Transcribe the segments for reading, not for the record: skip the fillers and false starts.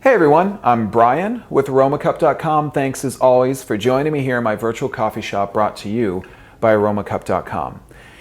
Hey everyone, I'm Brian with Aromacup.com. Thanks as always for joining me here in my virtual coffee shop brought to you by Aromacup.com.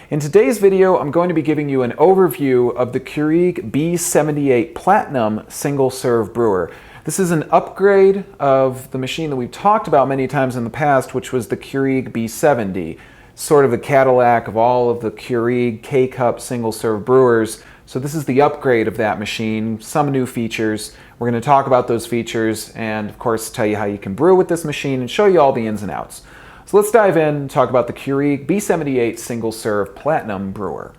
In today's video, I'm going to be giving you an overview of the Keurig B78 Platinum single serve brewer. This is an upgrade of the machine that we've talked about many times in the past, which was the Keurig B70, sort of the Cadillac of all of the Keurig K-Cup single serve brewers. So this is the upgrade of that machine, some new features. We're going to talk about those features and of course tell you how you can brew with this machine and show you all the ins and outs. So let's dive in and talk about the Keurig B78 single serve Platinum brewer.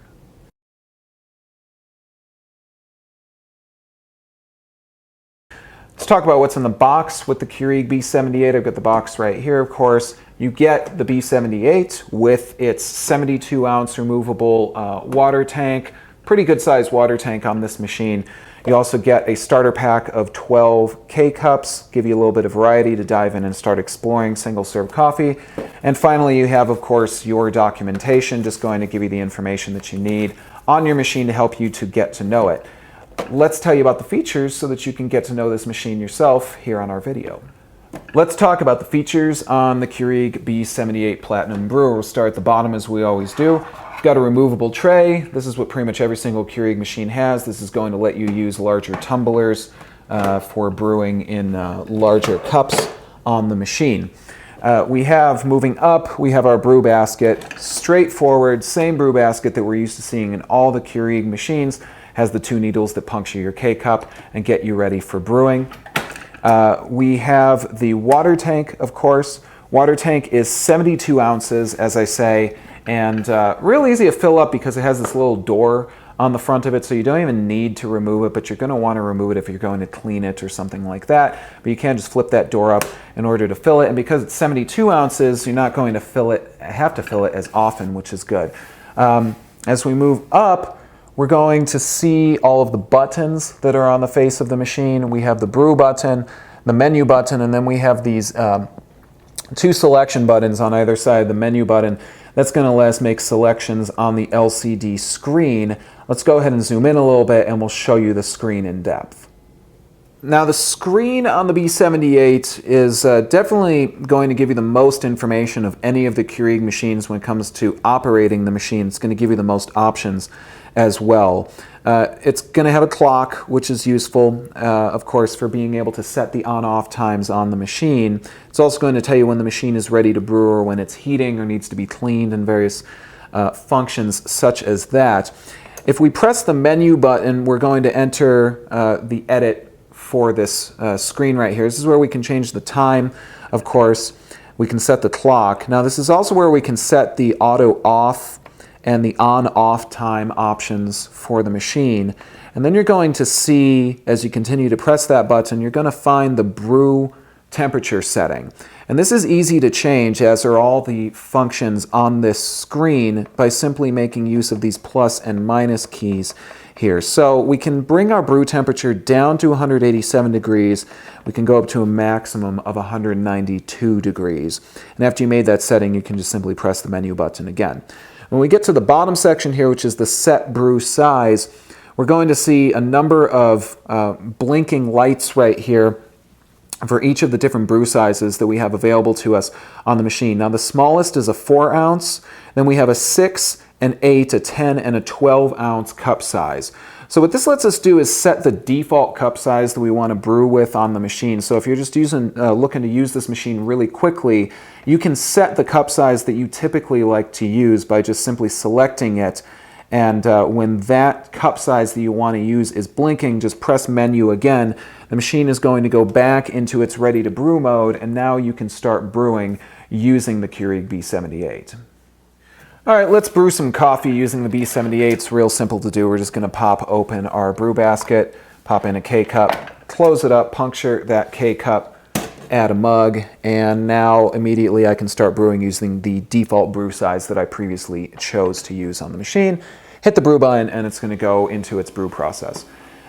Let's talk about what's in the box with the Keurig B78. I've got the box right here, of course. You get the B78 with its 72 ounce removable water tank. Pretty good sized water tank on this machine. You also get a starter pack of 12 K-Cups, give you a little bit of variety to dive in and start exploring single serve coffee. And finally, you have, of course, your documentation, just going to give you the information that you need on your machine to help you to get to know it. Let's tell you about the features so that you can get to know this machine yourself here on our video. Let's talk about the features on the Keurig B78 Platinum brewer. We'll start at the bottom as we always do. You've got a removable tray. This is what pretty much every single Keurig machine has. This is going to let you use larger tumblers for brewing in larger cups on the machine. We have, moving up, we have our brew basket. Straightforward, same brew basket that we're used to seeing in all the Keurig machines. Has the two needles that puncture your K-Cup and get you ready for brewing. We have the water tank, of course. Water tank is 72 ounces, as I say, and real easy to fill up because it has this little door on the front of it, so you don't even need to remove it, but you're going to want to remove it if you're going to clean it or something like that. But you can just flip that door up in order to fill it, and because it's 72 ounces, you're not going to have to fill it as often, which is good. As we move up, we're going to see all of the buttons that are on the face of the machine. We have the brew button, the menu button, and then we have these two selection buttons on either side. The menu button, that's going to let us make selections on the LCD screen. Let's go ahead and zoom in a little bit and we'll show you the screen in depth. Now the screen on the B78 is definitely going to give you the most information of any of the Keurig machines when it comes to operating the machine. It's going to give you the most options as well. It's going to have a clock, which is useful, of course, for being able to set the on-off times on the machine. It's also going to tell you when the machine is ready to brew or when it's heating or needs to be cleaned and various functions such as that. If we press the menu button, we're going to enter the edit for this screen right here. This is where we can change the time, of course. We can set the clock. Now this is also where we can set the auto off and the on-off time options for the machine. And then you're going to see, as you continue to press that button, you're going to find the brew temperature setting. And this is easy to change, as are all the functions on this screen, by simply making use of these plus and minus keys here. So we can bring our brew temperature down to 187 degrees. We can go up to a maximum of 192 degrees. And after you made that setting, you can just simply press the menu button again. When we get to the bottom section here, which is the set brew size, we're going to see a number of blinking lights right here for each of the different brew sizes that we have available to us on the machine. Now the smallest is a 4 ounce, then we have a 6, an 8, a 10, and a 12 ounce cup size. So what this lets us do is set the default cup size that we want to brew with on the machine. So if you're just looking to use this machine really quickly, you can set the cup size that you typically like to use by just simply selecting it. And when that cup size that you want to use is blinking, just press menu again. The machine is going to go back into its ready to brew mode, and now you can start brewing using the Keurig B78. All right, let's brew some coffee using the B78. It's real simple to do. We're just going to pop open our brew basket, pop in a K-Cup, close it up, puncture that K-Cup, add a mug, and now immediately I can start brewing using the default brew size that I previously chose to use on the machine. Hit the brew button and it's going to go into its brew process.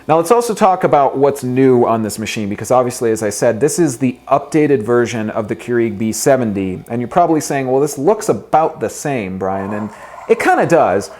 Now let's also talk about what's new on this machine, because obviously, as I said, this is the updated version of the Keurig B70, and you're probably saying, well, this looks about the same, Brian, and it kind of does.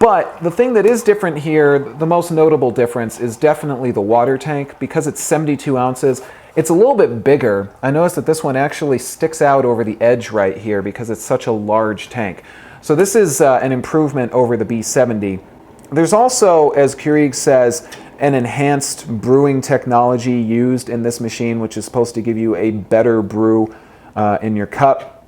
But the thing that is different here, the most notable difference, is definitely the water tank. Because it's 72 ounces, it's a little bit bigger. I noticed that this one actually sticks out over the edge right here because it's such a large tank. So this is an improvement over the B70. There's also, as Keurig says, an enhanced brewing technology used in this machine, which is supposed to give you a better brew in your cup.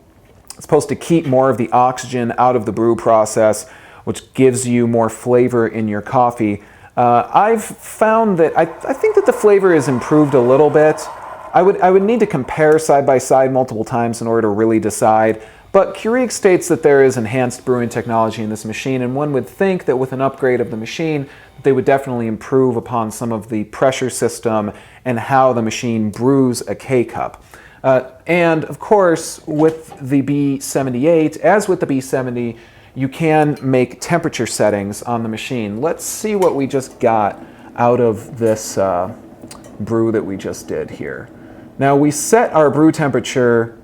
It's supposed to keep more of the oxygen out of the brew process, which gives you more flavor in your coffee. I've found that I think that the flavor is improved a little bit. I would need to compare side by side multiple times in order to really decide. But Keurig states that there is enhanced brewing technology in this machine, and one would think that with an upgrade of the machine, they would definitely improve upon some of the pressure system and how the machine brews a K-cup. And of course, with the B78, as with the B70, you can make temperature settings on the machine. Let's see what we just got out of this brew that we just did here. Now we set our brew temperature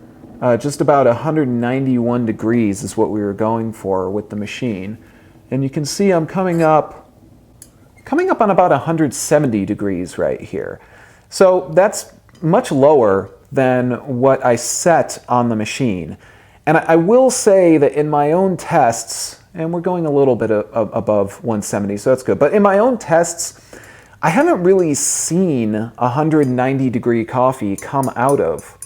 just about 191 degrees is what we were going for with the machine. And you can see I'm coming up on about 170 degrees right here. So that's much lower than what I set on the machine. And I will say that in my own tests, and we're going a little bit above 170, so that's good. But in my own tests, I haven't really seen 190 degree coffee come out of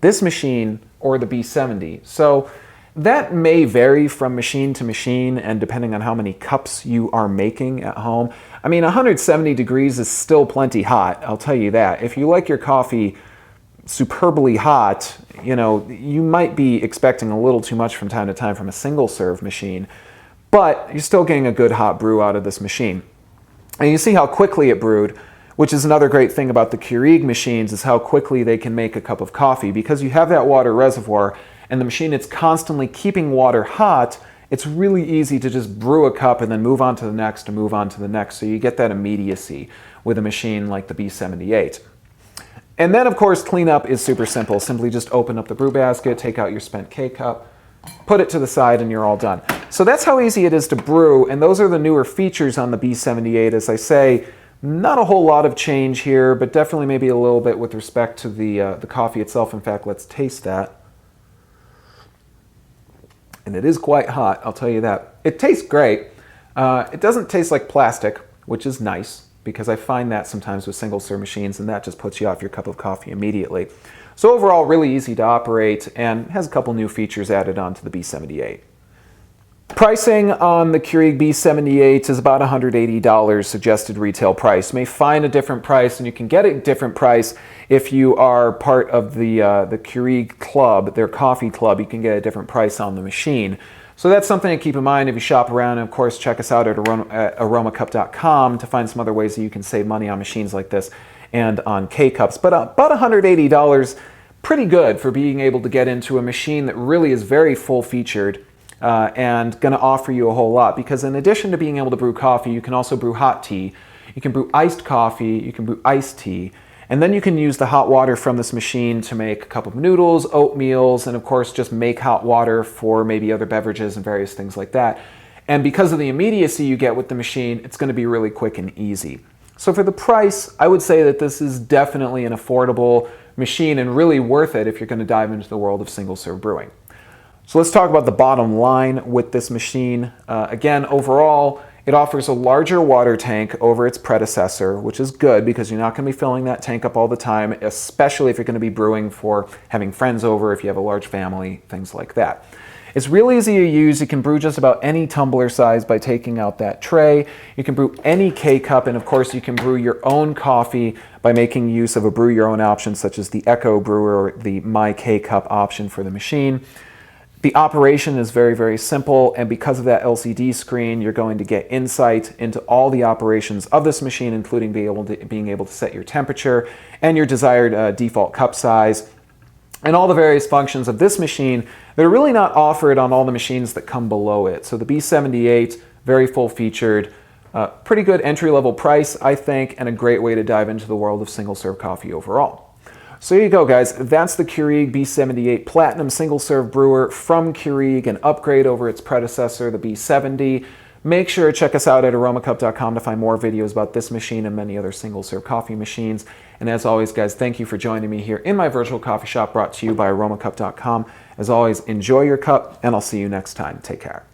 this machine or the B70. So that may vary from machine to machine and depending on how many cups you are making at home. I mean, 170 degrees is still plenty hot, I'll tell you that. If you like your coffee superbly hot, you might be expecting a little too much from time to time from a single serve machine, but you're still getting a good hot brew out of this machine. And you see how quickly it brewed, which is another great thing about the Keurig machines, is how quickly they can make a cup of coffee. Because you have that water reservoir and the machine is constantly keeping water hot, it's really easy to just brew a cup and then move on to the next and move on to the next. So you get that immediacy with a machine like the B78. And then, of course, cleanup is super simple. Simply just open up the brew basket, take out your spent K-cup, put it to the side, and you're all done. So that's how easy it is to brew, and those are the newer features on the B78. As I say, not a whole lot of change here, but definitely maybe a little bit with respect to the coffee itself. In fact, let's taste that. And it is quite hot, I'll tell you that. It tastes great. It doesn't taste like plastic, which is nice, because I find that sometimes with single-serve machines, and that just puts you off your cup of coffee immediately. So overall, really easy to operate and has a couple new features added on to the B78. Pricing on the Keurig B78 is about $180 suggested retail price. You may find a different price, and you can get a different price if you are part of the Keurig club, their coffee club. You can get a different price on the machine. So that's something to keep in mind if you shop around. And of course, check us out at Aromacup.com to find some other ways that you can save money on machines like this and on K-cups. But about $180, pretty good for being able to get into a machine that really is very full-featured and going to offer you a whole lot. Because in addition to being able to brew coffee, you can also brew hot tea. You can brew iced coffee. You can brew iced tea. And then you can use the hot water from this machine to make a cup of noodles, oatmeals, and of course just make hot water for maybe other beverages and various things like that. And because of the immediacy you get with the machine, it's going to be really quick and easy. So for the price, I would say that this is definitely an affordable machine and really worth it if you're going to dive into the world of single-serve brewing. So let's talk about the bottom line with this machine. Again, overall, it offers a larger water tank over its predecessor, which is good because you're not going to be filling that tank up all the time, especially if you're going to be brewing for having friends over, if you have a large family, things like that. It's real easy to use. You can brew just about any tumbler size by taking out that tray. You can brew any K-cup, and of course you can brew your own coffee by making use of a brew your own option such as the Echo Brewer or the My K-cup option for the machine. The operation is very, very simple, and because of that LCD screen, you're going to get insight into all the operations of this machine, including being able to set your temperature and your desired default cup size, and all the various functions of this machine that are really not offered on all the machines that come below it. So the B78, very full-featured, pretty good entry-level price, I think, and a great way to dive into the world of single-serve coffee overall. So there you go, guys. That's the Keurig B78 Platinum Single Serve Brewer from Keurig, an upgrade over its predecessor, the B70. Make sure to check us out at Aromacup.com to find more videos about this machine and many other single serve coffee machines. And as always, guys, thank you for joining me here in my virtual coffee shop brought to you by Aromacup.com. As always, enjoy your cup, and I'll see you next time. Take care.